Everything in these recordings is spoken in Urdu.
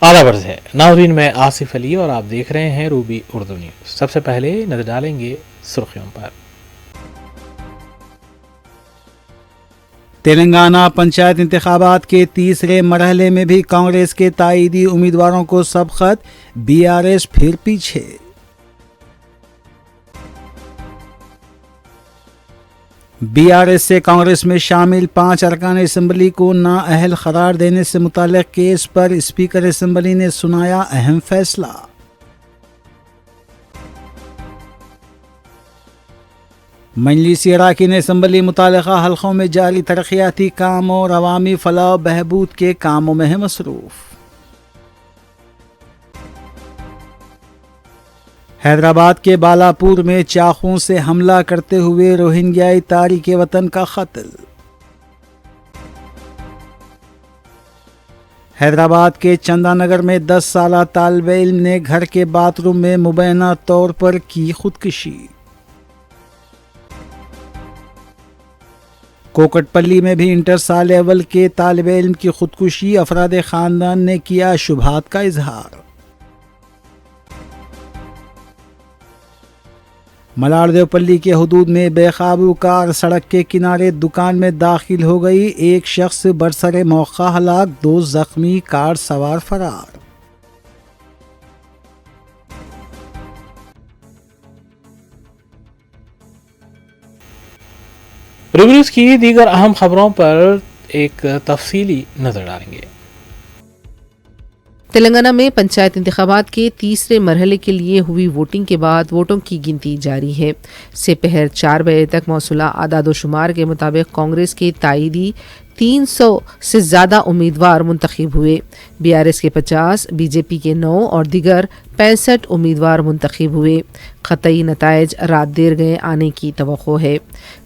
آداب عرض ہے ناظرین، میں آصف علی اور آپ دیکھ رہے ہیں روبی اردو نیوز۔ سب سے پہلے نظر ڈالیں گے سرخیوں پر۔ تلنگانہ پنچایت انتخابات کے تیسرے مرحلے میں بھی کانگریس کے تائیدی امیدواروں کو سبقت، بی آر ایس پھر پیچھے۔ بی آر ایس سے کانگریس میں شامل 5 ارکان اسمبلی کو نااہل قرار دینے سے متعلق کیس پر اسپیکر اسمبلی نے سنایا اہم فیصلہ۔ مجلسی اراکین اسمبلی متعلقہ حلقوں میں جاری ترقیاتی کام اور عوامی فلاح و بہبود کے کاموں میں ہے مصروف۔ حیدرآباد کے بالاپور میں چاقوؤں سے حملہ کرتے ہوئے روہنگیائی تارک وطن کا قتل۔ حیدرآباد کے چندا نگر میں 10 سالہ طالب علم نے گھر کے باتھ روم میں مبینہ طور پر کی خودکشی۔ کوکٹ پلی میں بھی انٹر سال اول کے طالب علم کی خودکشی، افراد خاندان نے کیا شبہات کا اظہار۔ ملاڑ دیوپلی کے حدود میں بے قابو کار سڑک کے کنارے دکان میں داخل ہو گئی، ایک شخص برسر موقع ہلاک، 2 زخمی، کار سوار فرار۔ روبی نیوز کی دیگر اہم خبروں پر ایک تفصیلی نظر ڈالیں گے۔ تلنگانہ میں پنچایت انتخابات کے تیسرے مرحلے کے لیے ہوئی ووٹنگ کے بعد ووٹوں کی گنتی جاری ہے۔ سپہر 4 بجے تک موصولہ اعداد و شمار کے مطابق کانگریس کے تائیدی 300 سے زیادہ امیدوار منتخب ہوئے، بی آر ایس کے 50، بی جے پی کے 9 اور دیگر 65 امیدوار منتخب ہوئے۔ قطعی نتائج رات دیر گئے آنے کی توقع ہے۔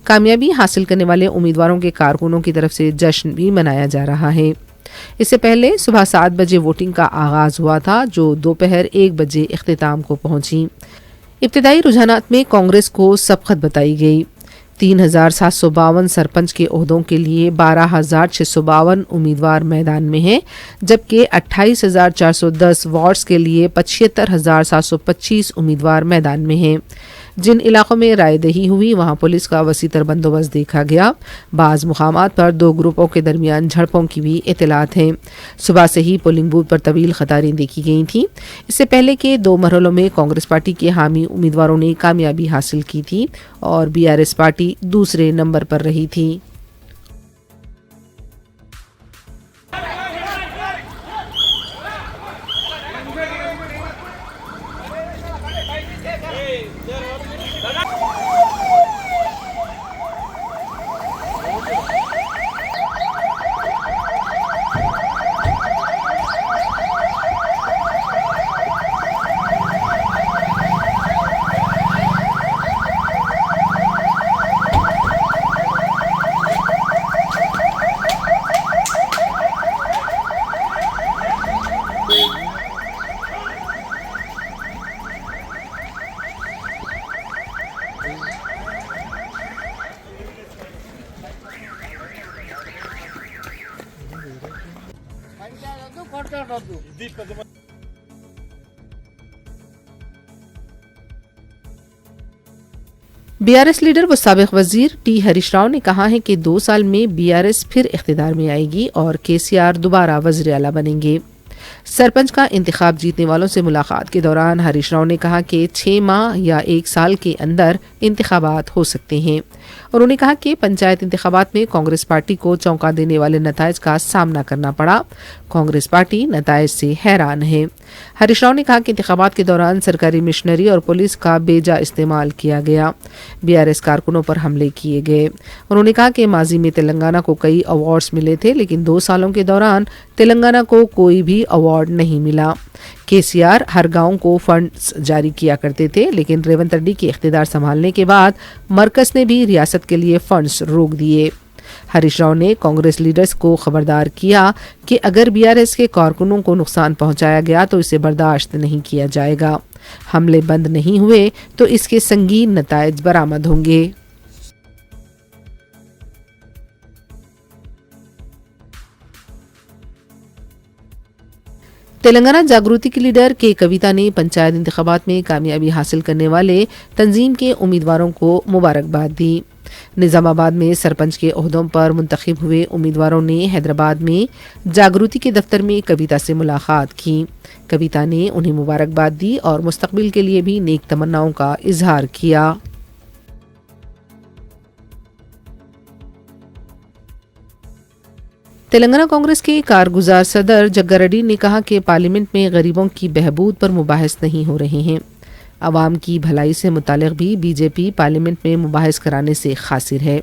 کامیابی حاصل کرنے والے امیدواروں کے کارکنوں کی طرف سے جشن بھی منایا جا رہا ہے۔ اس سے پہلے صبح 7 بجے ووٹنگ کا آغاز ہوا تھا، جو دوپہر 1 بجے اختتام کو پہنچی۔ ابتدائی رجحانات میں کانگریس کو سبقت بتائی گئی۔ 3752 سرپنچ کے عہدوں کے لیے 12652 امیدوار میدان میں ہیں، جبکہ 28410 وارڈز کے لیے 75725 امیدوار میدان میں ہیں۔ جن علاقوں میں رائے دہی ہوئی وہاں پولیس کا وسیع تر بندوبست دیکھا گیا۔ بعض مقامات پر 2 گروپوں کے درمیان جھڑپوں کی بھی اطلاعات ہیں۔ صبح سے ہی پولنگ بوتھ پر طویل قطاریں دیکھی گئی تھیں۔ اس سے پہلے کے 2 مرحلوں میں کانگریس پارٹی کے حامی امیدواروں نے کامیابی حاصل کی تھی اور بی آر ایس پارٹی دوسرے نمبر پر رہی تھی۔ بی آر ایس لیڈر و سابق وزیر ٹی ہریش راؤ نے کہا ہے کہ 2 سال میں بی آر ایس پھر اقتدار میں آئے گی اور کے سی آر دوبارہ وزیر اعلیٰ بنیں گے۔ سرپنچ کا انتخاب جیتنے والوں سے ملاقات کے دوران ہریش راؤ نے کہا کہ 6 ماہ یا 1 سال کے اندر انتخابات ہو سکتے ہیں۔ انہوں نے کہا کہ پنچایت انتخابات میں کانگریس پارٹی کو چونکا دینے والے نتائج کا سامنا کرنا پڑا۔ کانگریس پارٹی نتائج سے حیران ہے۔ ہریش راؤ نے کہا کہ انتخابات کے دوران سرکاری مشنری اور پولیس کا بے جا استعمال کیا گیا، بی آر ایس کارکنوں پر حملے کیے گئے۔ انہوں نے کہا کہ ماضی میں تلنگانہ کو کئی ایوارڈز ملے تھے، لیکن 2 سالوں کے دوران تلنگانہ کو کوئی بھی ایوارڈ نہیں ملا۔ کے سی آر ہر گاؤں کو فنڈز جاری کیا کرتے تھے، لیکن ریونت ریڈی کے اقتدار سنبھالنے کے بعد مرکز نے بھی ریاست کے لیے فنڈز روک دیے۔ ہریش راؤ نے کانگریس لیڈرز کو خبردار کیا کہ اگر بی آر ایس کے کارکنوں کو نقصان پہنچایا گیا تو اسے برداشت نہیں کیا جائے گا۔ حملے بند نہیں ہوئے تو اس کے سنگین نتائج برآمد ہوں گے۔ تلنگانہ جاگروتی کی لیڈر کے کویتا نے پنچایت انتخابات میں کامیابی حاصل کرنے والے تنظیم کے امیدواروں کو مبارکباد دی۔ نظام آباد میں سرپنچ کے عہدوں پر منتخب ہوئے امیدواروں نے حیدرآباد میں جاگروتی کے دفتر میں کویتا سے ملاقات کی۔ کویتا نے انہیں مبارکباد دی اور مستقبل کے لیے بھی نیک تمناؤں کا اظہار کیا۔ تلنگانہ کانگریس کے کارگزار صدر جگا ریڈی نے کہا کہ پارلیمنٹ میں غریبوں کی بہبود پر مباحث نہیں ہو رہے ہیں۔ عوام کی بھلائی سے متعلق بھی بی جے پی پارلیمنٹ میں مباحث کرانے سے قاصر ہے۔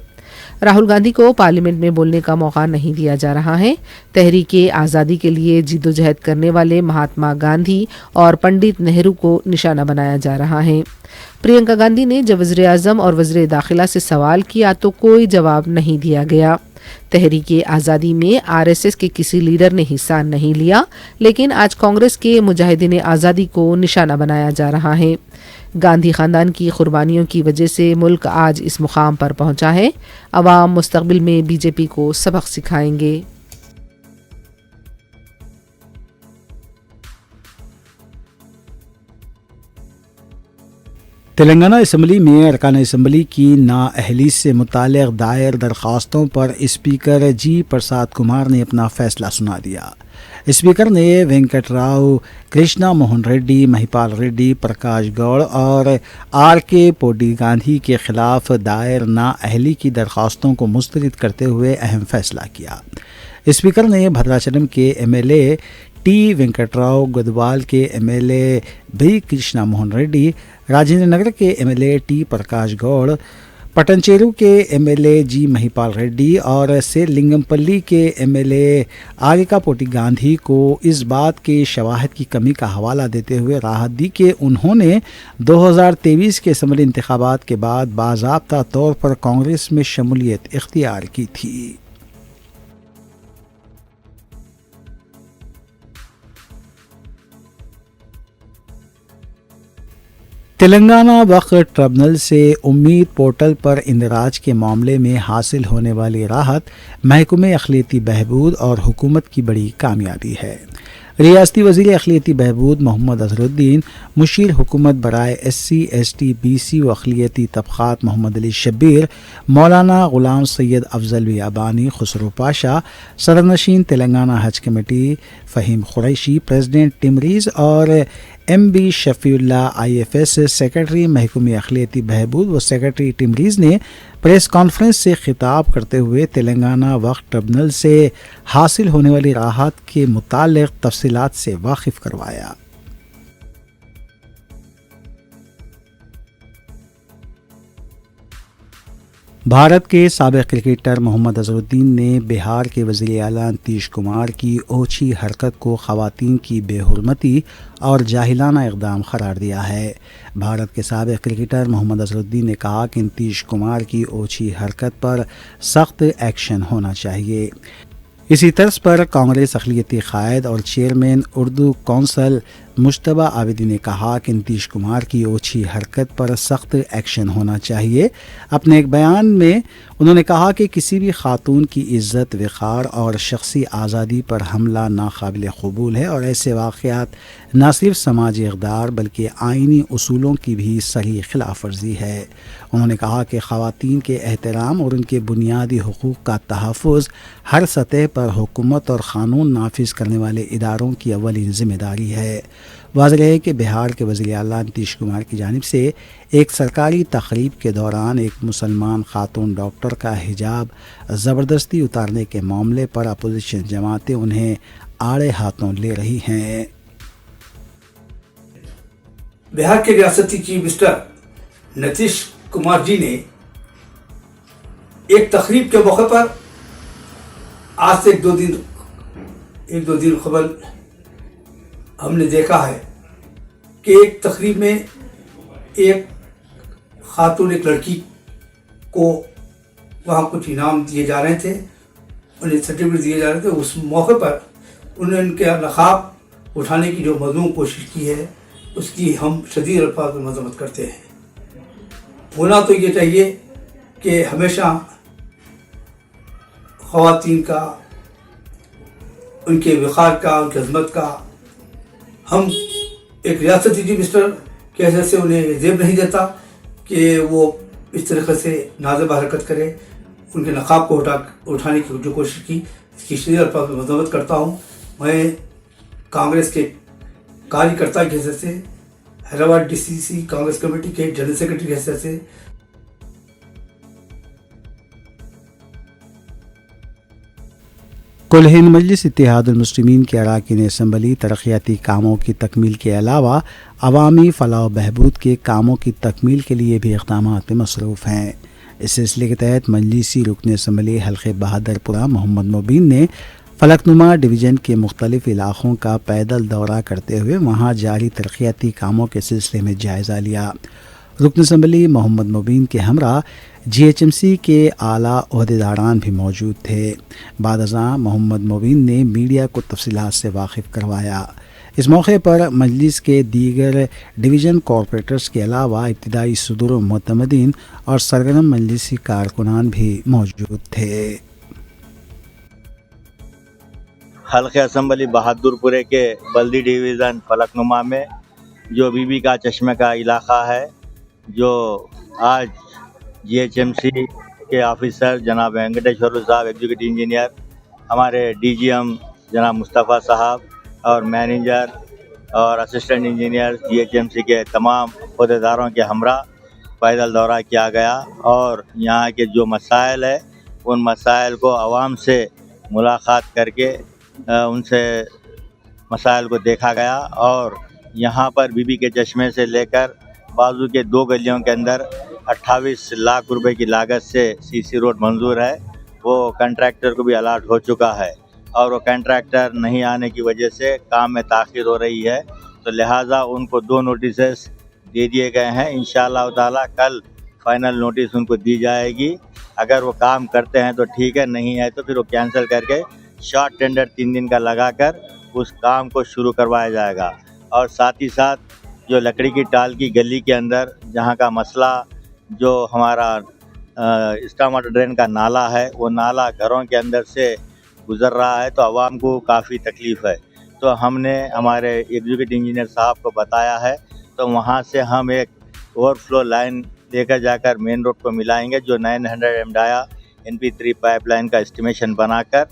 راہل گاندھی کو پارلیمنٹ میں بولنے کا موقع نہیں دیا جا رہا ہے۔ تحریک آزادی کے لیے جدوجہد کرنے والے مہاتما گاندھی اور پنڈت نہرو کو نشانہ بنایا جا رہا ہے۔ پرینکا گاندھی نے جب وزیر اعظم اور وزیر داخلہ سے سوال کیا تو کوئی جواب نہیں دیا گیا۔ تحریک آزادی میں آر ایس ایس کے کسی لیڈر نے حصہ نہیں لیا، لیکن آج کانگریس کے مجاہدین آزادی کو نشانہ بنایا جا رہا ہے۔ گاندھی خاندان کی قربانیوں کی وجہ سے ملک آج اس مقام پر پہنچا ہے۔ عوام مستقبل میں بی جے پی کو سبق سکھائیں گے۔ تلنگانہ اسمبلی میں ارکان اسمبلی کی نااہلی سے متعلق دائر درخواستوں پر اسپیکر جی پرساد کمار نے اپنا فیصلہ سنا دیا۔ اسپیکر نے وینکٹ راؤ، کرشنا موہن ریڈی، مہیپال ریڈی، پرکاش گوڑ اور آر کے پوڈی گاندھی کے خلاف دائر نااہلی کی درخواستوں کو مسترد کرتے ہوئے اہم فیصلہ کیا۔ اسپیکر نے بھدراچلم کے M L A T Venkat Rao, Gadwal کے M L A B Krishna Mohan Reddy, Rajendra Nagar کے M L A T Prakash Goud, Patancheru کے M L A G Mahipal Reddy اور سیر لنگم پلی کے M L A Arekapudi Gandhi کو اس بات کے شواہد کی کمی کا حوالہ دیتے ہوئے راحت دی کہ انہوں نے 2023 کے اسمبلی انتخابات کے بعد باضابطہ طور پر کانگریس میں شمولیت اختیار کی تھی۔ تلنگانہ وقف ٹربیونل سے امید پورٹل پر اندراج کے معاملے میں حاصل ہونے والی راحت محکمہ اقلیتی بہبود اور حکومت کی بڑی کامیابی ہے۔ ریاستی وزیر اقلیتی بہبود محمد اظہرالدین، مشیر حکومت برائے S C S T B C و اقلیتی طبقات محمد علی شبیر، مولانا غلام سید افضل بیابانی، خسرو پاشا، صدرنشین تلنگانہ حج کمیٹی فہیم قریشی، پریزیڈنٹ ٹمریز اور M B Shafiullah I F S secretary محکمہ اقلیتی بہبود و سیکرٹری ٹمریز نے پریس کانفرنس سے خطاب کرتے ہوئے تلنگانہ وقف ٹربیونل سے حاصل ہونے والی راحت کے متعلق تفصیلات سے واقف کروایا۔ بھارت کے سابق کرکٹر محمد اظہرالدین نے بہار کے وزیر اعلیٰ نتیش کمار کی اوچھی حرکت کو خواتین کی بے حرمتی اور جاہلانہ اقدام قرار دیا ہے۔ بھارت کے سابق کرکٹر محمد اظہرالدین نے کہا کہ نتیش کمار کی اوچھی حرکت پر سخت ایکشن ہونا چاہیے۔ اسی طرز پر کانگریس اقلیتی قائد اور چیئرمین اردو کونسل مجتبیٰ عابدی نے کہا کہ نتیش کمار کی اوچھی حرکت پر سخت ایکشن ہونا چاہیے۔ اپنے ایک بیان میں انہوں نے کہا کہ کسی بھی خاتون کی عزت، وقار اور شخصی آزادی پر حملہ ناقابل قبول ہے اور ایسے واقعات نہ صرف سماجی اقدار بلکہ آئینی اصولوں کی بھی صریح خلاف ورزی ہے۔ انہوں نے کہا کہ خواتین کے احترام اور ان کے بنیادی حقوق کا تحفظ ہر سطح پر حکومت اور قانون نافذ کرنے والے اداروں کی اولین ذمہ داری ہے۔ واضح ہے کہ بہار کے وزیر اعلیٰ نتیش کمار کی جانب سے ایک سرکاری تقریب کے دوران ایک مسلمان خاتون ڈاکٹر کا حجاب زبردستی اتارنے کے معاملے پر اپوزیشن جماعتیں انہیں آڑے ہاتھوں لے رہی ہیں۔ بہار کے ریاستی چیف منسٹر نتیش کمار جی نے ایک تقریب کے موقع پر آج سے ایک دو دن قبل ہم نے دیکھا ہے کہ ایک تقریب میں ایک خاتون، ایک لڑکی کو وہاں کچھ انعام دیے جا رہے تھے، انہیں سرٹیفکیٹ دیے جا رہے تھے۔ اس موقع پر انہوں نے ان کے نقاب اٹھانے کی جو مظلوم کوشش کی ہے اس کی ہم شدید الفاظ میں مذمت کرتے ہیں۔ ہونا تو یہ چاہیے کہ ہمیشہ خواتین کا، ان کے وقار کا، ان کی عظمت کا ہم ایک ریاستی چیف منسٹر کی حیثیت سے انہیں زیب نہیں دیتا کہ وہ اس طریقے سے نازیبہ حرکت کرے. ان کے نقاب کو اٹھانے کی جو کوشش کی اس کی شدید الفاظ میں مذمت کرتا ہوں. میں کانگریس کے کاریہ کرتا کی حیثیت سے, حیدرآباد DCC کانگریس کمیٹی کے جنرل سیکرٹری کی حیثیت سے کل ہند مجلس اتحاد المسلمین کے اراکین اسمبلی ترقیاتی کاموں کی تکمیل کے علاوہ عوامی فلاح و بہبود کے کاموں کی تکمیل کے لیے بھی اقدامات میں مصروف ہیں. اس سلسلے کے تحت مجلسی رکن اسمبلی حلقہ بہادر پورہ محمد مبین نے فلک نما ڈویژن کے مختلف علاقوں کا پیدل دورہ کرتے ہوئے وہاں جاری ترقیاتی کاموں کے سلسلے میں جائزہ لیا. رکن اسمبلی محمد مبین کے ہمراہ GHMC کے اعلیٰ عہدیداران بھی موجود تھے. بعد ازاں محمد مبین نے میڈیا کو تفصیلات سے واقف کروایا. اس موقع پر مجلس کے دیگر ڈویژن کارپوریٹرز کے علاوہ ابتدائی صدور و معتمدین اور سرگرم مجلسی کارکنان بھی موجود تھے. حلقہ اسمبلی بہادر پورے کے بلدی ڈویژن فلک نما میں جو بی بی کا چشمہ کا علاقہ ہے, جو آج GHMC کے آفیسر جناب وینکٹیشور صاحب, ایگزیکٹو انجینئر, ہمارے DGM جناب مصطفیٰ صاحب اور مینیجر اور اسسٹنٹ انجینئر GHMC کے تمام عہدیداروں کے ہمراہ پیدل دورہ کیا گیا, اور یہاں کے جو مسائل ہے ان مسائل کو عوام سے ملاقات کر کے ان سے مسائل کو دیکھا گیا. اور یہاں پر بی بی کے چشمے سے لے کر بازو کے 2 گلیوں کے اندر 28 لاکھ روپے کی لاگت سے CC روڈ منظور ہے. وہ کنٹریکٹر کو بھی الاٹ ہو چکا ہے, اور وہ کنٹریکٹر نہیں آنے کی وجہ سے کام میں تاخیر ہو رہی ہے, تو لہٰذا ان کو 2 نوٹسز دے دیے گئے ہیں. انشاءاللہ تعالیٰ کل فائنل نوٹس ان کو دی جائے گی. اگر وہ کام کرتے ہیں تو ٹھیک ہے, نہیں ہے تو پھر وہ کینسل کر کے شارٹ ٹینڈر 3 دن کا لگا کر اس کام کو شروع کروایا جائے گا. اور ساتھ ہی ساتھ جو لکڑی کی ٹال کی گلی کے اندر جہاں کا مسئلہ جو ہمارا اسٹام واٹر ڈرین کا نالا ہے, وہ نالا گھروں کے اندر سے گزر رہا ہے, تو عوام کو کافی تکلیف ہے. تو ہم نے ہمارے ایگزیکٹو انجینئر صاحب کو بتایا ہے, تو وہاں سے ہم ایک اوور فلو لائن لے کر جا کر مین روڈ کو ملائیں گے, جو 900 MDA NP3 پائپ لائن کا اسٹیمیشن بنا کر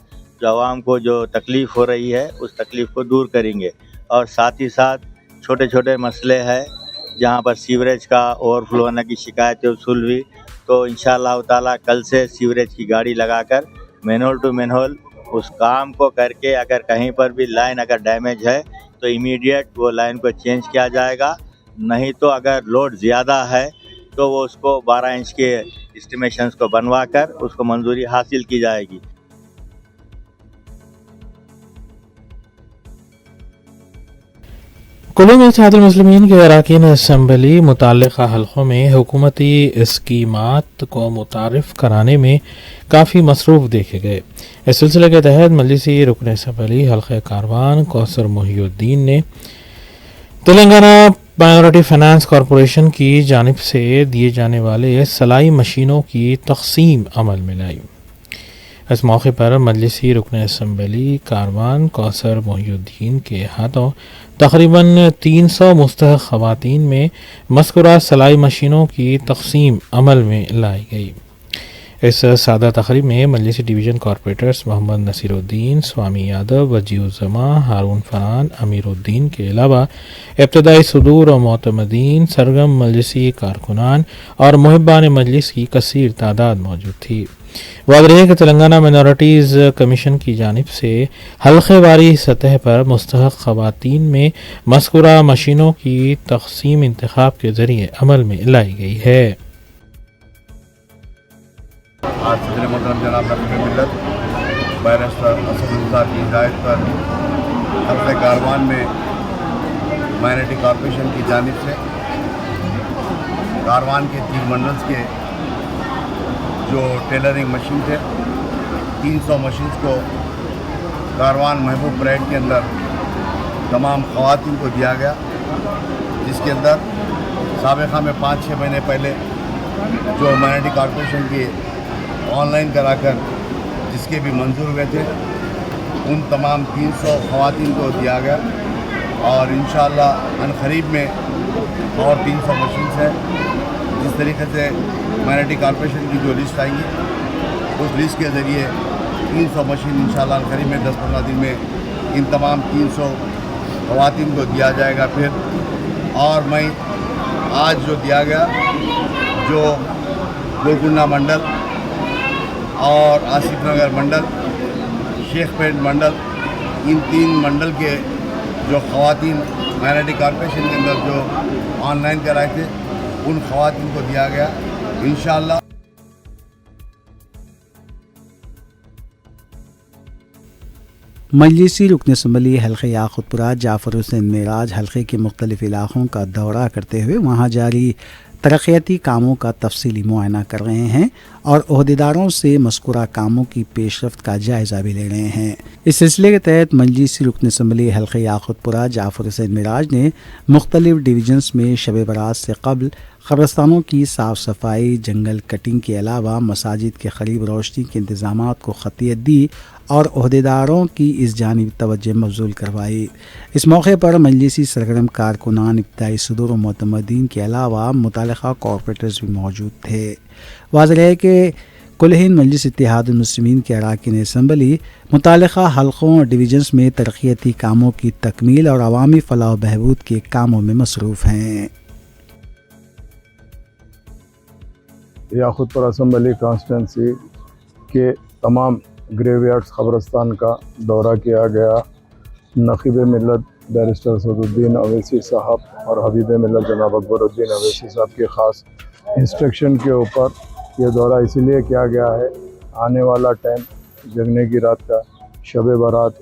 جو عوام کو جو تکلیف ہو رہی ہے اس تکلیف کو دور کریں گے. اور ساتھ ہی ساتھ چھوٹے چھوٹے مسئلے ہیں جہاں پر سیوریج کا اوور فلو ہونے کی شکایتیں وصول ہوئی, تو انشاءاللہ تعالیٰ کل سے سیوریج کی گاڑی لگا کر مین ہول ٹو مین ہول اس کام کو کر کے, اگر کہیں پر بھی لائن اگر ڈیمیج ہے تو امیڈیٹ وہ لائن کو چینج کیا جائے گا. نہیں تو اگر لوڈ زیادہ ہے تو وہ اس کو 12 انچ کے اسٹیمیشنز کو بنوا کر اس کو منظوری حاصل کی جائے گی. کلو میں اتحاد المسلمین کے اراکین اسمبلی متعلقہ حلقوں میں حکومتی اسکیمات کو متعارف کرانے میں کافی مصروف دیکھے گئے. اس سلسلے کے تحت مجلسی رکن اسمبلی حلقہ کاروان کوثر محی الدین نے تلنگانہ مائنورٹی فائنانس کارپوریشن کی جانب سے دیے جانے والے سلائی مشینوں کی تقسیم عمل میں لائی. اس موقع پر مجلسی رکن اسمبلی کاروان کوثر محی الدین کے ہاتھوں تقریباً 300 مستحق خواتین میں مذکورہ سلائی مشینوں کی تقسیم عمل میں لائی گئی. اس سادہ تقریب میں مجلسی ڈویژن کارپوریٹرز محمد نصیر الدین، سوامی یادو، وجیہ الزماں، ہارون فرحان، امیر الدین کے علاوہ ابتدائی صدور و معتمدین، سرگرم مجلسی کارکنان اور محبان مجلس کی کثیر تعداد موجود تھی. واضح ہے کہ تلنگانہ مائنورٹیز کمیشن کی جانب سے حلقہ واری سطح پر مستحق خواتین میں مذکورہ مشینوں کی تقسیم انتخاب کے ذریعے عمل میں لائی گئی ہے. آج صدر محترم جناب نقیب ملت بیرسٹر اسد صاحب کی ہدایت پر حلقہ کاروان میں مائنورٹی کارپوریشن کی جانب سے کاروان کے 3 منڈلز کے جو ٹیلرنگ مشین تھے 300 مشینز کو کاروان محبوب پریڈ کے اندر تمام خواتین کو دیا گیا، جس کے اندر سابقہ میں 5-6 مہینے پہلے جو مائنورٹی کارپوریشن کی آن لائن کرا کر جس کے بھی منظور ہوئے تھے ان تمام 300 خواتین کو دیا گیا. اور انشاءاللہ عنقریب میں اور 300 مشینز ہیں. جس طریقے سے مائنرٹی کارپوریشن کی جو لسٹ آئیں گی اس لسٹ کے ذریعے 300 مشین انشاءاللہ عنقریب میں 10-15 دن میں ان تمام 300 خواتین کو دیا جائے گا. پھر اور میں آج جو دیا گیا جو گولکنڈہ منڈل اور آصف نگر منڈل شیخ پیٹ منڈل ان 3 منڈل کے جو خواتین مائنرٹی کارپوریشن کے اندر جو آن لائن کرائے تھے ان خواتین کو دیا گیا انشاءاللہ. مجلسی رکن اسمبلی حلقہ یاقوت پورہ جعفر حسین معراج حلقے کے مختلف علاقوں کا دورہ کرتے ہوئے وہاں جاری ترقیاتی کاموں کا تفصیلی معائنہ کر رہے ہیں اور عہدیداروں سے مذکورہ کاموں کی پیش رفت کا جائزہ بھی لے رہے ہیں. اس سلسلے کے تحت مجلسی رکن اسمبلی حلقہ یاقوت پورہ جعفر حسین معراج نے مختلف ڈویژنز میں شب برات سے قبل قبرستانوں کی صاف صفائی، جنگل کٹنگ کے علاوہ مساجد کے قریب روشنی کے انتظامات کو خطیت دی اور عہدیداروں کی اس جانب توجہ مبذول کروائی. اس موقع پر مجلسی سرگرم کارکنان، ابتدائی صدور و معتمدین کے علاوہ متعلقہ کارپوریٹرز بھی موجود تھے. واضح ہے کہ کل ہند مجلس اتحاد المسلمین کے اراکین اسمبلی متعلقہ حلقوں اور ڈویژنز میں ترقیاتی کاموں کی تکمیل اور عوامی فلاح و بہبود کے کاموں میں مصروف ہیں. یاقوت پورہ اسمبلی کانسٹیٹنسی کے تمام گریو یارڈز قبرستان کا دورہ کیا گیا. نقیب ملت بیرسٹر اسد الدین اویسی صاحب اور حبیب ملت جناب اکبر الدین اویسی صاحب کی خاص انسٹرکشن کے اوپر یہ دورہ اس لیے کیا گیا ہے. آنے والا ٹائم جگنے کی رات کا شب برات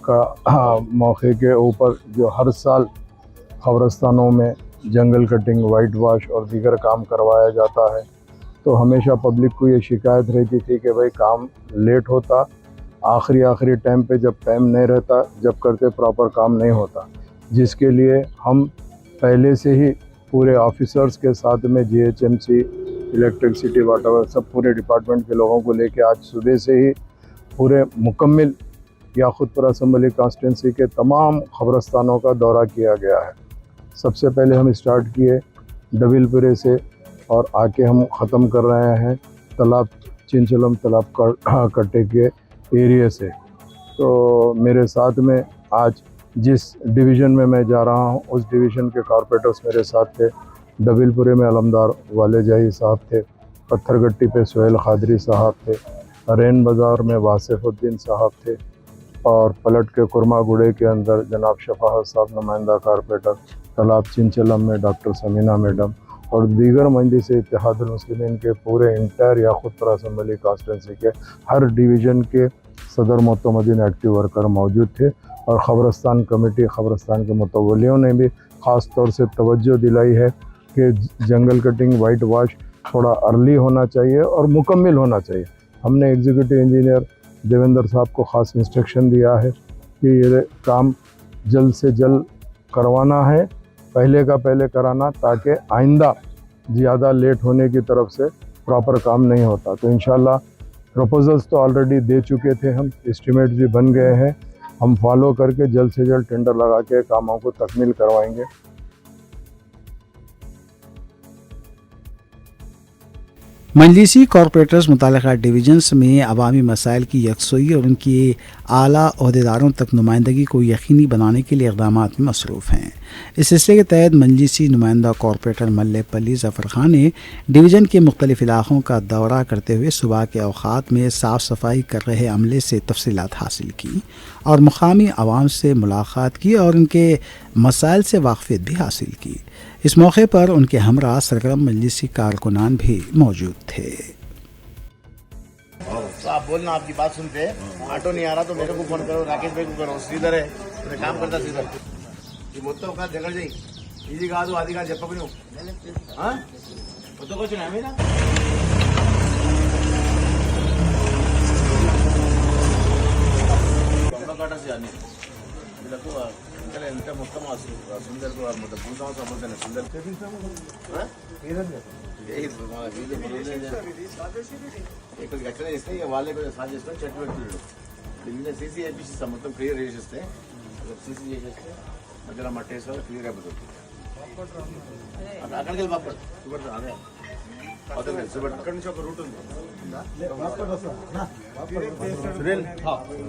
کا موقع کے اوپر جو ہر سال قبرستانوں میں جنگل کٹنگ، وائٹ واش اور دیگر کام کروایا جاتا ہے، تو ہمیشہ پبلک کو یہ شکایت رہتی تھی کہ بھائی کام لیٹ ہوتا، آخری ٹائم پہ جب ٹائم نہیں رہتا، جب کرتے پراپر کام نہیں ہوتا، جس کے لیے ہم پہلے سے ہی پورے آفیسرز کے ساتھ میں GHMC، الیکٹرکسٹی، واٹر، سب پورے ڈپارٹمنٹ کے لوگوں کو لے کے آج صبح سے ہی پورے مکمل یاقوت پورہ اسمبلی کانسٹیٹنسی کے تمام قبرستانوں کا دورہ کیا گیا ہے. سب سے پہلے ہم اسٹارٹ کیے ڈبل پورے سے اور آ کے ہم ختم کر رہے ہیں تالاب چنچلم تالاب کٹے کے ایریے سے. تو میرے ساتھ میں آج جس ڈویژن میں میں جا رہا ہوں اس ڈویژن کے کارپوریٹرز میرے ساتھ تھے. ڈبل پورے میں علمدار والے جاہی صاحب تھے، پتھر گٹی پہ سہیل قادری صاحب تھے، رین بازار میں واصف الدین صاحب تھے، اور پلٹ کے کرما گڑے کے اندر جناب شفاعت صاحب نمائندہ کارپوریٹر، تالاب چنچلم میں ڈاکٹر سمینہ میڈم اور دیگر مجلس اتحاد المسلمین کے پورے انٹائر یاقوت پورہ اسمبلی کانسٹیٹنسی کے ہر ڈویژن کے صدر معتمدین ایکٹیو ورکر موجود تھے. اور قبرستان کمیٹی، قبرستان کے متولیوں نے بھی خاص طور سے توجہ دلائی ہے کہ جنگل کٹنگ، وائٹ واش تھوڑا ارلی ہونا چاہیے اور مکمل ہونا چاہیے. ہم نے ایگزیکٹو انجینئر دیویندر صاحب کو خاص انسٹرکشن دیا ہے کہ یہ کام جلد سے جلد کروانا ہے، پہلے کا پہلے کرانا، تاکہ آئندہ زیادہ لیٹ ہونے کی طرف سے پراپر کام نہیں ہوتا. تو انشاءاللہ پروپوزلز تو آلریڈی دے چکے تھے ہم، اسٹیمیٹ بھی بن گئے ہیں، ہم فالو کر کے جلد سے جلد ٹینڈر لگا کے کاموں کو تکمیل کروائیں گے. مجلسی کارپوریٹرز متعلقہ ڈویژنز میں عوامی مسائل کی یکسوئی اور ان کی اعلیٰ عہدیداروں تک نمائندگی کو یقینی بنانے کے لیے اقدامات میں مصروف ہیں. اس سلسلے کے تحت مجلسی نمائندہ کارپوریٹر ملے پلی ظفر خان نے ڈویژن کے مختلف علاقوں کا دورہ کرتے ہوئے صبح کے اوقات میں صاف صفائی کر رہے عملے سے تفصیلات حاصل کی اور مقامی عوام سے ملاقات کی اور ان کے مسائل سے واقفیت بھی حاصل کی. اس موقع پر ان کے ہمراہ سرگرم مجلسی کارکنان بھی موجود تھے. آپ بولنا، آپ کی بات سنتے ہیں. آٹو نہیں آ رہا تو میرے کو فون کرو، راکیش بھائی کو کرو، سیدھر ہے کام کرتا سیدھر. ఈ మొత్తం ఒక జగడ చేయి, ఇది కాదు అది కాదు చెప్పకు నువ్వు. కొత్తగా వచ్చినా మీరా అని వీళ్ళకు ఇంకా ఎంత మొత్తం సుందర్ మొత్తం భూసం సంబంధం సుందర్ ఇక్కడికి ఎక్కడ చేస్తే ఇక వాళ్ళే కొంచెం సాల్వ్ చేసుకొని చెట్టు పెడుతున్నాడు. దీని సీసీ వేపిస్తాం, మొత్తం క్లియర్ చేసేస్తే సీసీ చేసేస్తే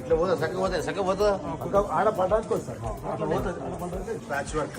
ఇట్లా పోతా చక్కగా పోతా ఆడ పడడానికి patch work.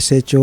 SHO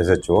SHO।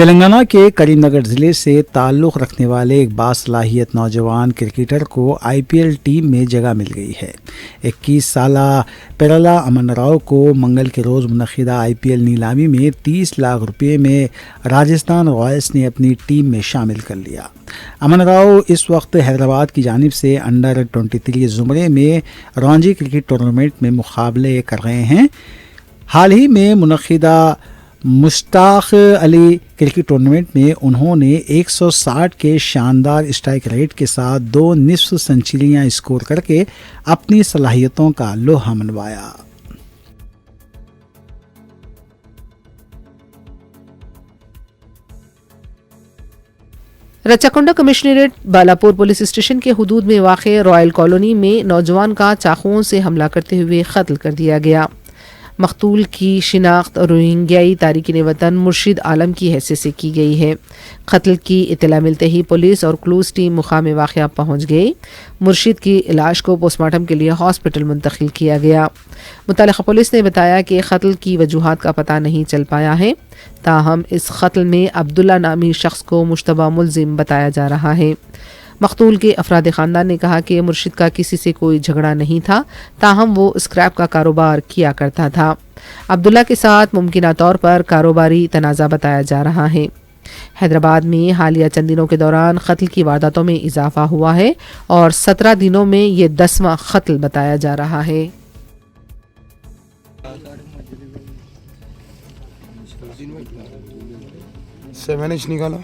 Telangana کے کریم نگر ضلع سے تعلق رکھنے والے ایک باصلاحیت نوجوان کرکٹر کو آئی پی ایل ٹیم میں جگہ مل گئی ہے۔ 21 سالہ پیرلا امن راؤ کو منگل کے روز منعقدہ آئی پی ایل نیلامی میں 30 لاکھ روپے میں راجستھان رائلز نے اپنی ٹیم میں شامل کر لیا۔ امن راؤ اس وقت حیدرآباد کی جانب سے انڈر 23 زمرے میں رانجی کرکٹ ٹورنامنٹ میں مقابلے کر رہے ہیں۔ حال ہی میں منعقدہ مشتاق علی کرکٹ ٹورنامنٹ میں انہوں نے 160 کے شاندار اسٹرائک ریٹ کے ساتھ 2 نصف سنچریاں اسکور کر کے اپنی صلاحیتوں کا لوہا منوایا۔ رچاکنڈا کمشنریٹ بالاپور پولیس اسٹیشن کے حدود میں واقع رائل کالونی میں نوجوان کا چاقوؤں سے حملہ کرتے ہوئے قتل کر دیا گیا۔ مقتول کی شناخت روہنگیائی تارکین وطن مرشد عالم کی حیثیت سے کی گئی ہے۔ قتل کی اطلاع ملتے ہی پولیس اور کلوز ٹیم مقام واقعہ پہنچ گئی۔ مرشد کی لاش کو پوسٹ مارٹم کے لیے ہاسپٹل منتقل کیا گیا۔ متعلقہ پولیس نے بتایا کہ قتل کی وجوہات کا پتہ نہیں چل پایا ہے، تاہم اس قتل میں عبداللہ نامی شخص کو مشتبہ ملزم بتایا جا رہا ہے۔ مقتول کے افراد خاندان نے کہا کہ مرشد کا کسی سے کوئی جھگڑا نہیں تھا، تاہم وہ اسکریپ کا کاروبار کیا کرتا تھا۔ عبداللہ کے ساتھ ممکنہ طور پر کاروباری تنازع بتایا جا رہا ہے۔ حیدرآباد میں حالیہ چند دنوں کے دوران قتل کی وارداتوں میں اضافہ ہوا ہے اور 17 دنوں میں یہ 10واں قتل بتایا جا رہا ہے۔ نکالا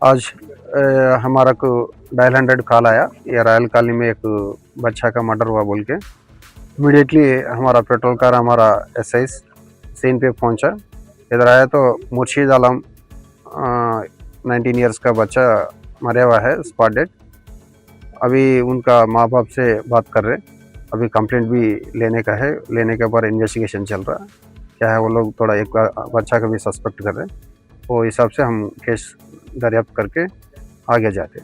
آج ہمارا کو ڈائل 100 کال آیا، یہ رائل کالونی میں ایک بچہ کا مرڈر ہوا بول کے۔ امیڈیٹلی ہمارا پیٹرول کار ہمارا ایس آئی سین پہ پہنچا، ادھر آیا تو مرشد عالم 19 ایئرس کا بچہ مرا ہوا ہے، اسپاٹ ڈیڈ۔ ابھی ان کا ماں باپ سے بات کر رہے، ابھی کمپلینٹ بھی لینے کا ہے، لینے کے بعد انویسٹیگیشن چل رہا کیا ہے۔ وہ لوگ تھوڑا ایک بچہ کا بھی سسپیکٹ کر رہے، وہ حساب سے ہم کیس دریافت کر کے آگے جاتے۔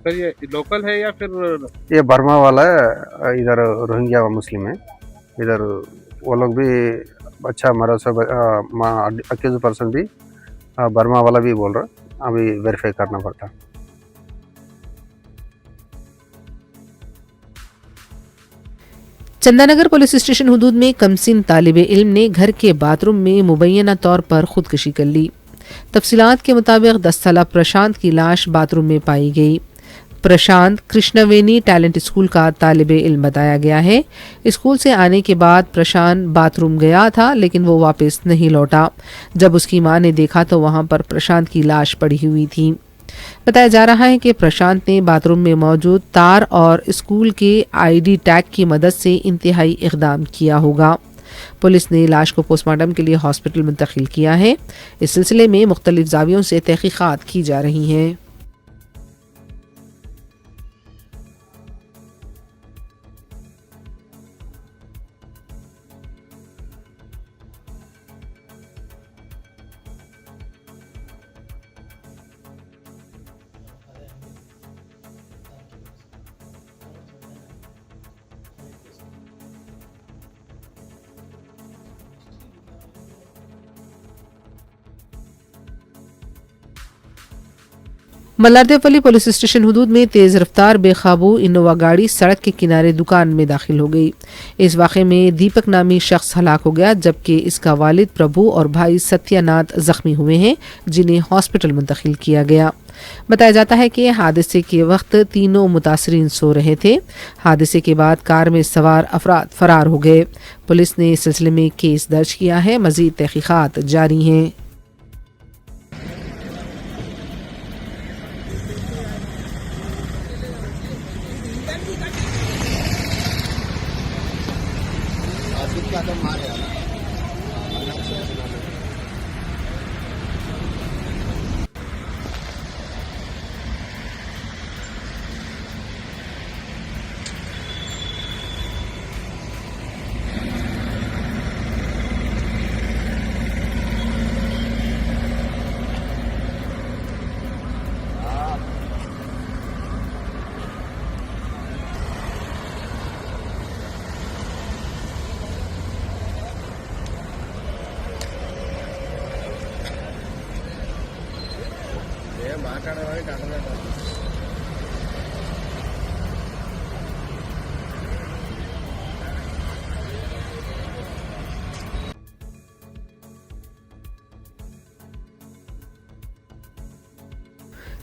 سر یہ لوکل ہے یا پھر یہ برما والا ہے، ادھر روہنگیا مسلم ہے ادھر۔ وہ لوگ بھی اچھا مرا سا 21% بھی برما والا بھی بول رہا، ابھی ویریفائی کرنا پڑتا۔ چندہ نگر پولیس اسٹیشن حدود میں کمسن طالب علم نے گھر کے باتھ روم میں مبینہ طور پر خودکشی کر لی۔ تفصیلات کے مطابق 10 سالہ پرشانت کی لاش باتھ روم میں پائی گئی۔ پرشانت کرشناوینی ٹیلنٹ اسکول کا طالب علم بتایا گیا ہے۔ اسکول سے آنے کے بعد پرشانت باتھ روم گیا تھا، لیکن وہ واپس نہیں لوٹا۔ جب اس کی ماں نے دیکھا تو وہاں پر پرشانت کی لاش پڑی ہوئی تھی۔ بتایا جا رہا ہے کہ پرشانت نے باتھ روم میں موجود تار اور اسکول کے آئی ڈی ٹیگ کی مدد سے انتہائی اقدام کیا ہوگا۔ پولیس نے لاش کو پوسٹ مارٹم کے لیے ہاسپٹل منتقل کیا ہے۔ اس سلسلے میں مختلف زاویوں سے تحقیقات کی جا رہی ہیں۔ ملاردیوپلی پولیس اسٹیشن حدود میں تیز رفتار بے قابو انووا گاڑی سڑک کے کنارے دکان میں داخل ہو گئی۔ اس واقعے میں دیپک نامی شخص ہلاک ہو گیا، جبکہ اس کا والد پربھو اور بھائی ستیہ ناتھ زخمی ہوئے ہیں، جنہیں ہاسپٹل منتقل کیا گیا۔ بتایا جاتا ہے کہ حادثے کے وقت تینوں متاثرین سو رہے تھے۔ حادثے کے بعد کار میں سوار افراد فرار ہو گئے۔ پولیس نے اس سلسلے میں کیس درج کیا ہے، مزید تحقیقات جاری ہیں۔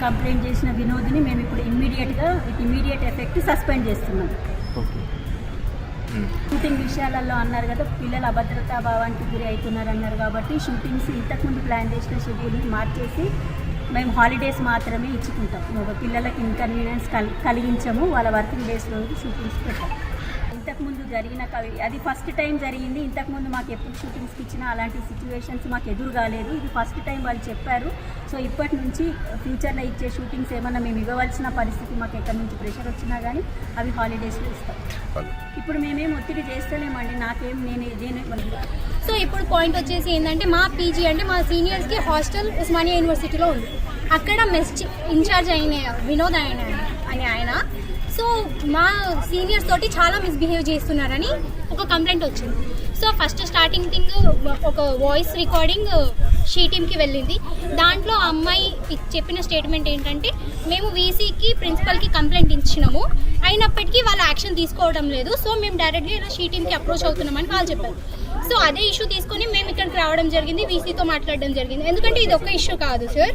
కంప్లైంట్ చేసిన వినోద్ని మేము ఇప్పుడు ఇమీడియట్ ఎఫెక్ట్ సస్పెండ్ చేస్తున్నాం. షూటింగ్ విషయాలలో అన్నారు కదా, పిల్లలు అభద్రతా భావానికి గురి అవుతున్నారు అన్నారు కాబట్టి షూటింగ్స్ ఇంతకుముందు ప్లాన్ చేసిన షెడ్యూల్ని మార్చేసి మేము హాలిడేస్ మాత్రమే ఇచ్చుకుంటాం. పిల్లలకి ఇన్కన్వీనియన్స్ కలిగించము, వాళ్ళ వర్కింగ్ డేస్లో షూటింగ్స్ పెట్టాం. ఇంతకుముందు జరిగిన అది ఫస్ట్ టైం జరిగింది. ఇంతకుముందు మాకు ఎప్పుడు షూటింగ్స్కి ఇచ్చినా అలాంటి సిచ్యువేషన్స్ మాకు ఎదురు కాలేదు. ఇది ఫస్ట్ టైం వాళ్ళు చెప్పారు. సో ఇప్పటి నుంచి ఫ్యూచర్లో ఇచ్చే షూటింగ్స్ ఏమన్నా మేము ఇవ్వవలసిన పరిస్థితి మాకు ఎక్కడి నుంచి ప్రెషర్ వచ్చినా కానీ అవి హాలిడేస్లో ఇస్తాం. ఇప్పుడు మేమేం ఒత్తిడి చేస్తలేమండి. సో ఇప్పుడు పాయింట్ వచ్చేసి ఏంటంటే మా పీజీ అంటే మా సీనియర్స్కి హాస్టల్ ఉస్మానియా యూనివర్సిటీలో ఉంది. అక్కడ మెస్ ఇన్ఛార్జ్ అయిన వినోద్ ఆయన సో మా సీనియర్స్ తోటి చాలా మిస్బిహేవ్ చేస్తున్నారని ఒక కంప్లైంట్ వచ్చింది. సో ఫస్ట్ స్టార్టింగ్ థింగ్ ఒక వాయిస్ రికార్డింగ్ షీ టీమ్కి వెళ్ళింది. దాంట్లో అమ్మాయి చెప్పిన స్టేట్మెంట్ ఏంటంటే మేము వీసీకి ప్రిన్సిపల్కి కంప్లైంట్ ఇచ్చినాము, అయినప్పటికీ వాళ్ళు యాక్షన్ తీసుకోవడం లేదు. సో మేము డైరెక్ట్గా ఇలా షీ టీమ్కి అప్రోచ్ అవుతున్నామని వాళ్ళు చెప్పారు. సో అదే ఇష్యూ తీసుకొని మేము ఇక్కడికి రావడం జరిగింది, వీసీతో మాట్లాడడం జరిగింది. ఎందుకంటే ఇది ఒక ఇష్యూ కాదు సార్.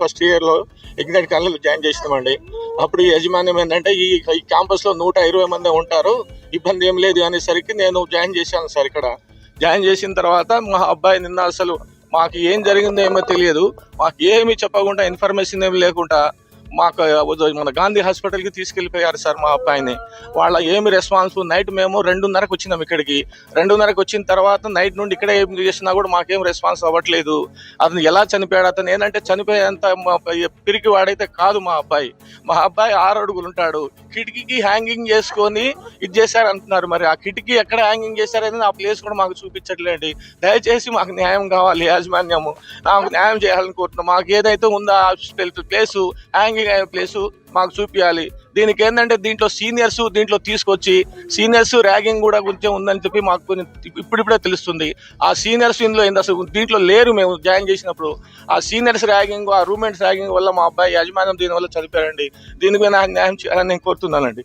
ఫస్ట్ ఇయర్లో ఇగ్నైట్ కాలేజ్లో జాయిన్ చేసినామండి. అప్పుడు యాజమాన్యం ఏంటంటే ఈ క్యాంపస్లో 120 మంది ఉంటారు, ఇబ్బంది ఏం లేదు అనేసరికి నేను జాయిన్ చేశాను సార్. ఇక్కడ జాయిన్ చేసిన తర్వాత మా అబ్బాయి నిన్న అసలు మాకు ఏం జరిగిందో ఏమో తెలియదు, మాకు ఏమీ చెప్పకుండా ఇన్ఫర్మేషన్ ఏమి లేకుండా మాకు మన గాంధీ హాస్పిటల్కి తీసుకెళ్ళిపోయారు సార్ మా అబ్బాయిని. వాళ్ళ ఏమి రెస్పాన్స్, నైట్ మేము 2:30కు వచ్చినాం ఇక్కడికి. 2:30కు వచ్చిన తర్వాత నైట్ నుండి ఇక్కడే ఏం చేసినా కూడా మాకేం రెస్పాన్స్ అవ్వట్లేదు. అతను ఎలా చనిపోయాడు, అతను ఏంటంటే చనిపోయేంత పిరికి వాడైతే కాదు మా అబ్బాయి. మా అబ్బాయి 6 అడుగులు ఉంటాడు. కిటికీకి హ్యాంగింగ్ చేసుకొని ఇది చేశారు అంటున్నారు. మరి ఆ కిటికీ ఎక్కడ హ్యాంగింగ్ చేశారని ఆ ప్లేస్ కూడా మాకు చూపించట్లేండి. దయచేసి మాకు న్యాయం కావాలి, యాజమాన్యము నాకు న్యాయం చేయాలని కోరుతున్నాం. మాకు ఏదైతే ఉందో ఆ ప్లేసు హ్యాంగింగ్ అయిన ప్లేసు మాకు చూపించాలి. దీనికి ఏంటంటే దీంట్లో దీంట్లో తీసుకొచ్చి సీనియర్స్ ర్యాగింగ్ కూడా కొంచెం ఉందని చెప్పి మాకు ఇప్పుడిప్పుడే తెలుస్తుంది. ఆ సీనియర్స్ ఇందులో అసలు దీంట్లో లేరు. మేము జాయిన్ చేసినప్పుడు ఆ సీనియర్స్ ర్యాగింగ్, ఆ రూమ్మేట్స్ ర్యాగింగ్ వల్ల మా అబ్బాయి యాజమాన్యం దీనివల్ల చనిపోయారండి. దీనికి నాకు న్యాయం చేయాలని నేను కోరుతున్నానండి.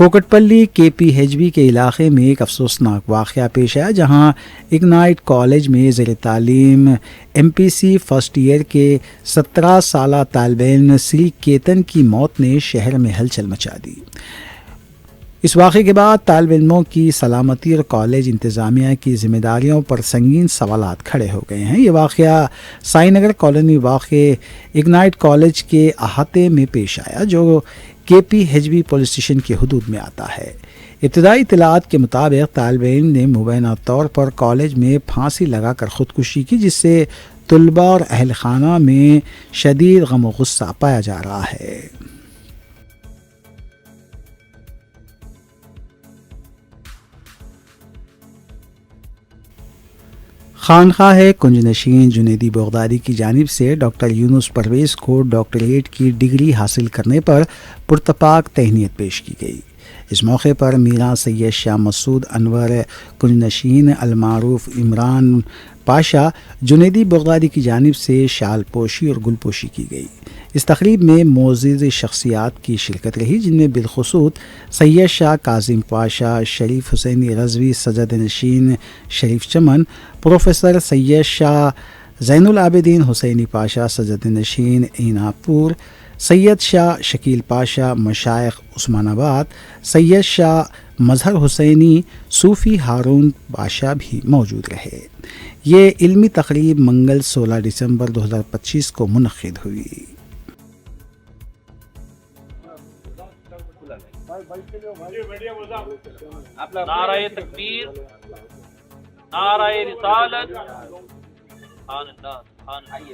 کوکٹپلی KPHB کے علاقے میں ایک افسوسناک واقعہ پیش آیا جہاں اگنائٹ کالج میں زیر تعلیم MPC فرسٹ ایئر کے 17 سالہ طالب علم سری کیتن کی موت نے شہر میں ہلچل مچا دی۔ اس واقعے کے بعد طالب علموں کی سلامتی اور کالج انتظامیہ کی ذمہ داریوں پر سنگین سوالات کھڑے ہو گئے ہیں۔ یہ واقعہ سائی نگر کالونی واقع اگنائٹ کالج کے احاطے میں پیش آیا جو KPHB پولیس اسٹیشن کی حدود میں آتا ہے۔ ابتدائی اطلاعات کے مطابق طالب علم نے مبینہ طور پر کالج میں پھانسی لگا کر خودکشی کی، جس سے طلباء اور اہل خانہ میں شدید غم و غصہ پایا جا رہا ہے۔ خانقاہ کنج نشین جنیدی بغدادی کی جانب سے ڈاکٹر یونس پرویز کو ڈاکٹریٹ کی ڈگری حاصل کرنے پر پرتپاک تہنیت پیش کی گئی۔ اس موقع پر میراں سید شاہ مسعود انور کنج نشین المعروف عمران پاشا جنیدی بغدادی کی جانب سے شال پوشی اور گل پوشی کی گئی۔ اس تقریب میں معزز شخصیات کی شرکت رہی، جن میں بالخصوص سید شاہ کاظم پاشا، شریف حسینی رضوی سجد نشین شریف چمن، پروفیسر سید شاہ زین العابدین حسینی پاشا سجد نشین ایناپور، سید شاہ شکیل پاشا مشائخ عثمان آباد، سید شاہ مظہر حسینی صوفی ہارون پاشا بھی موجود رہے۔ یہ علمی تقریب منگل 16 دسمبر 2025 کو منعقد ہوئی۔ نعرہ تکبیر، نعرہ رسالت، سبحان اللہ، سبحان اللہ۔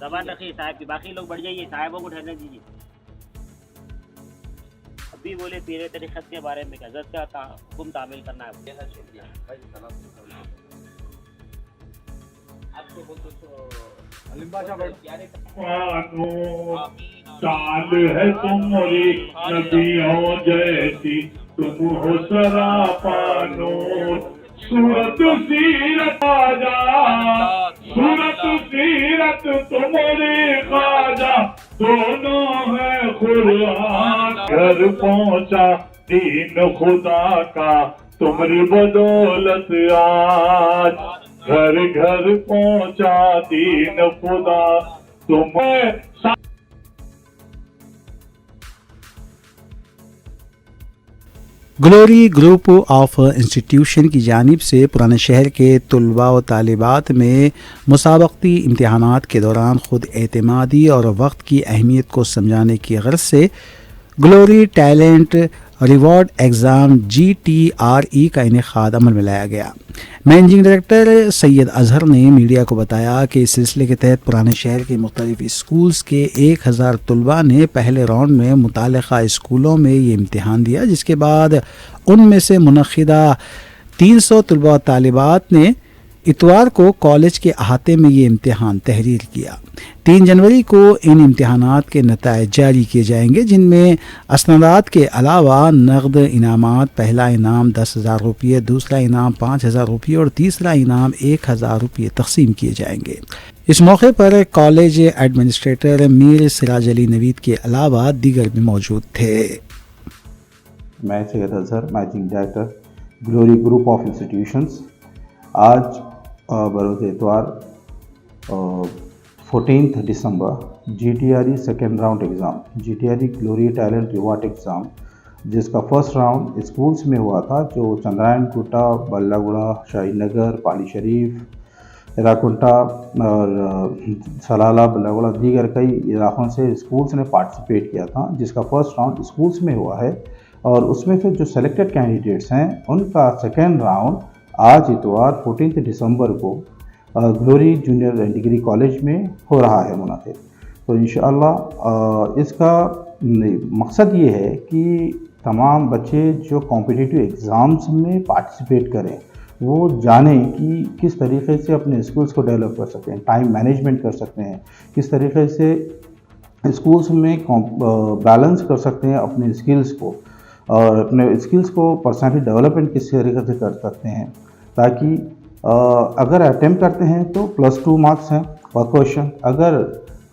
زبان رکھیے صاحب کی، باقی لوگ بڑھ جائیے، صاحبوں کو ٹھہرنے دیجیے۔ ابھی بولے پیر طریقت کے بارے میں حضرت کا حکم تعمیل کرنا ہے۔ چاند ہے تمہاری نبیوں جیسی، تم ہو سراپا نور، صورت سیرت آجا، صورت سیرت تمہاری خواجہ، دونوں ہے قرآن۔ گھر پہنچا دین خدا کا تمہاری بدولت آج، گھر گھر پہنچا دین خدا تمہیں۔ گلوری گروپ آف انسٹیٹیوشن کی جانب سے پرانے شہر کے طلباء و طالبات میں مسابقتی امتحانات کے دوران خود اعتمادی اور وقت کی اہمیت کو سمجھانے کی غرض سے glory talent reward exam GTRE کا انعقاد عمل میں لایا گیا۔ مینیجنگ ڈائریکٹر سید اظہر نے میڈیا کو بتایا کہ اس سلسلے کے تحت پرانے شہر کے مختلف اسکولز کے 1000 طلباء نے پہلے راؤنڈ میں متعلقہ اسکولوں میں یہ امتحان دیا، جس کے بعد ان میں سے منعقدہ 300 طلباء و طالبات نے اتوار کو کالج کے احاطے میں یہ امتحان تحریر کیا۔ 3 جنوری کو ان امتحانات کے نتائج جاری کیے جائیں گے، جن میں اسنادات کے علاوہ نقد انعامات، پہلا انعام 10,000 روپے، دوسرا انعام 5,000 روپے اور تیسرا انعام 1,000 روپے تقسیم کیے جائیں گے۔ اس موقع پر کالج ایڈمنسٹریٹر میر سراج علی نوید کے علاوہ دیگر بھی موجود تھے۔ میں Syed Azhar, managing director Glory group of institutions, آج بروز اتوار 14 دسمبر GTRE second round exam, GTRE Glory talent reward exam, جس کا فرسٹ راؤنڈ اسکولز میں ہوا تھا، جو چندرائن کوٹا، بلہ گڑھا، شاہی نگر، پالی شریف، ہراکنٹا اور سلالہ، بلہ گڑھا، دیگر کئی علاقوں سے اسکولز نے پارٹیسپیٹ کیا تھا، جس کا فرسٹ راؤنڈ اسکولز میں ہوا ہے، اور اس میں سے جو سلیکٹڈ کینڈیڈیٹس ہیں ان کا سیکنڈ راؤنڈ آج اتوار 14 دسمبر کو glory junior and degree college میں ہو رہا ہے منعقد۔ تو انشاءاللہ اس کا مقصد یہ ہے کہ تمام بچے جو کمپٹیٹیو ایگزامز میں پارٹیسپیٹ کریں وہ جانیں کہ کس طریقے سے اپنے اسکلز کو ڈیولپ کر سکتے ہیں، ٹائم مینجمنٹ کر سکتے ہیں، کس طریقے سے اسکولز میں بیلنس کر سکتے ہیں اپنے اسکلز کو، اور اپنے اسکلز کو پرسنالٹی ڈیولپمنٹ کس طریقے سے کر سکتے ہیں، تاکہ اگر اٹیمپٹ کرتے ہیں تو +2 مارکس ہیں پر کوشچن، اگر